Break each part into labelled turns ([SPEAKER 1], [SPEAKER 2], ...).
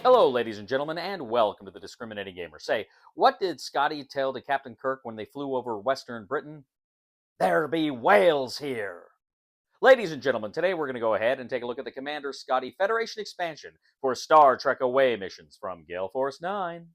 [SPEAKER 1] Hello, ladies and gentlemen, and welcome to the Discriminating Gamer. Say, what did Scotty tell to Captain Kirk when they flew over Western Britain? There be whales here. Ladies and gentlemen, today we're going to go ahead and take a look at the Commander Scotty Federation expansion for Star Trek Away missions from Gale Force 9.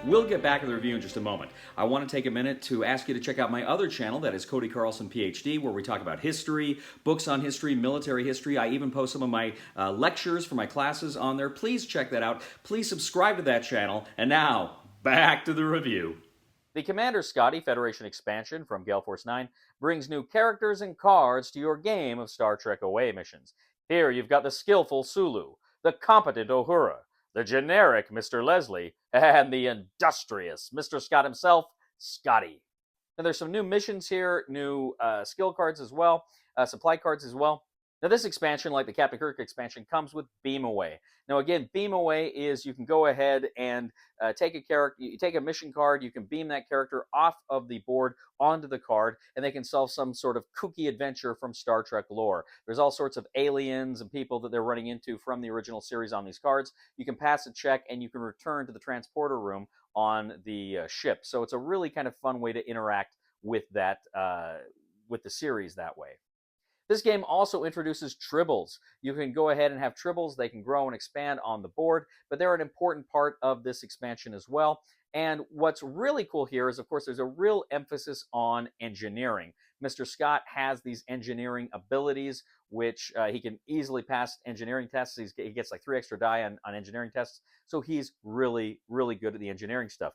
[SPEAKER 2] We'll get back to the review in just a moment. I want to take a minute to ask you to check out my other channel, that is Cody Carlson, PhD, where we talk about history, books on history, military history. I even post some of my lectures for my classes on there. Please check that out. Please subscribe to that channel. And now, back to the review.
[SPEAKER 1] The Commander Scotty Federation expansion from Gale Force 9 brings new characters and cards to your game of Star Trek Away missions. Here you've got the skillful Sulu, the competent Uhura, the generic Mr. Leslie, and the industrious Mr. Scott himself, Scotty. And there's some new missions here, new skill cards as well, supply cards as well. Now this expansion, like the Captain Kirk expansion, comes with Beam Away. Now again, Beam Away is you can go ahead and take a character, you take a mission card, you can beam that character off of the board onto the card, and they can solve some sort of kooky adventure from Star Trek lore. There's all sorts of aliens and people that they're running into from the original series on these cards. You can pass a check, and you can return to the transporter room on the ship. So it's a really kind of fun way to interact with that with the series that way. This game also introduces tribbles. You can go ahead and have tribbles. They can grow and expand on the board, but they're an important part of this expansion as well. And what's really cool here is, of course, there's a real emphasis on engineering. Mr. Scott has these engineering abilities, which he can easily pass engineering tests. He gets like 3 extra die on engineering tests. So he's really, really good at the engineering stuff.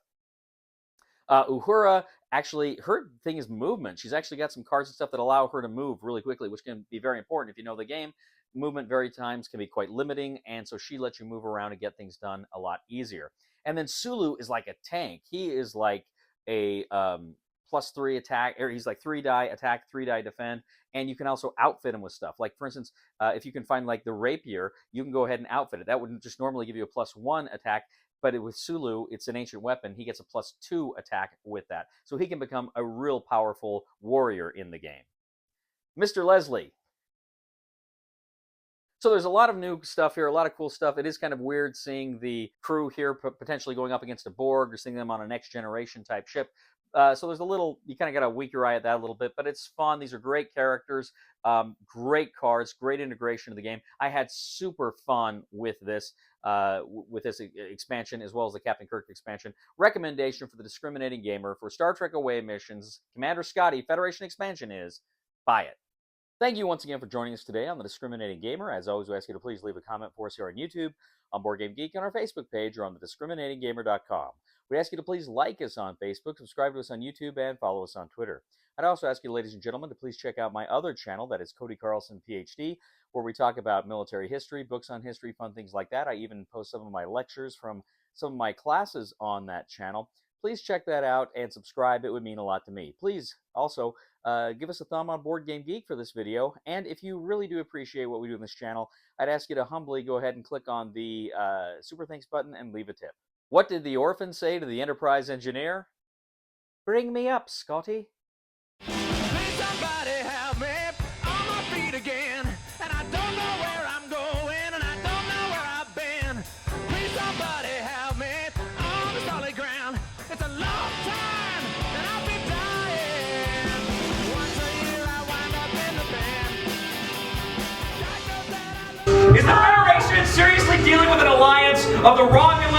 [SPEAKER 1] Uhura, actually, her thing is movement. She's actually got some cards and stuff that allow her to move really quickly, which can be very important if you know the game. Movement very times can be quite limiting, and so she lets you move around and get things done a lot easier. And then Sulu is like a tank. He is like a +3 attack, or he's like 3 die attack, 3 die defend, and you can also outfit him with stuff. Like, for instance, if you can find like the rapier, you can go ahead and outfit it. That would just normally give you a +1 attack, but with Sulu, it's an ancient weapon. He gets a +2 attack with that. So he can become a real powerful warrior in the game. Mr. Leslie. So there's a lot of new stuff here, a lot of cool stuff. It is kind of weird seeing the crew here potentially going up against a Borg or seeing them on a next generation type ship. So there's a little, you kind of got to weak your eye at that a little bit, but it's fun. These are great characters, great cards, great integration of the game. I had super fun with this expansion, as well as the Captain Kirk expansion. Recommendation for the discriminating gamer for Star Trek Away missions, Commander Scotty Federation expansion is buy it. Thank you once again for joining us today on The Discriminating Gamer. As always, we ask you to please leave a comment for us here on YouTube, on Board Game Geek, on our Facebook page, or on thediscriminatinggamer.com. We ask you to please like us on Facebook, subscribe to us on YouTube, and follow us on Twitter. I'd also ask you, ladies and gentlemen, to please check out my other channel, that is Cody Carlson, PhD, where we talk about military history, books on history, fun things like that. I even post some of my lectures from some of my classes on that channel. Please check that out and subscribe. It would mean a lot to me. Please also give us a thumb on Board Game Geek for this video. And if you really do appreciate what we do in this channel, I'd ask you to humbly go ahead and click on the Super Thanks button and leave a tip. What did the orphan say to the Enterprise engineer? Bring me up, Scotty.
[SPEAKER 3] Please somebody help me on my feet again. And I don't know where I'm going, and I don't know where I've been. Please somebody help me.
[SPEAKER 2] of the Romulans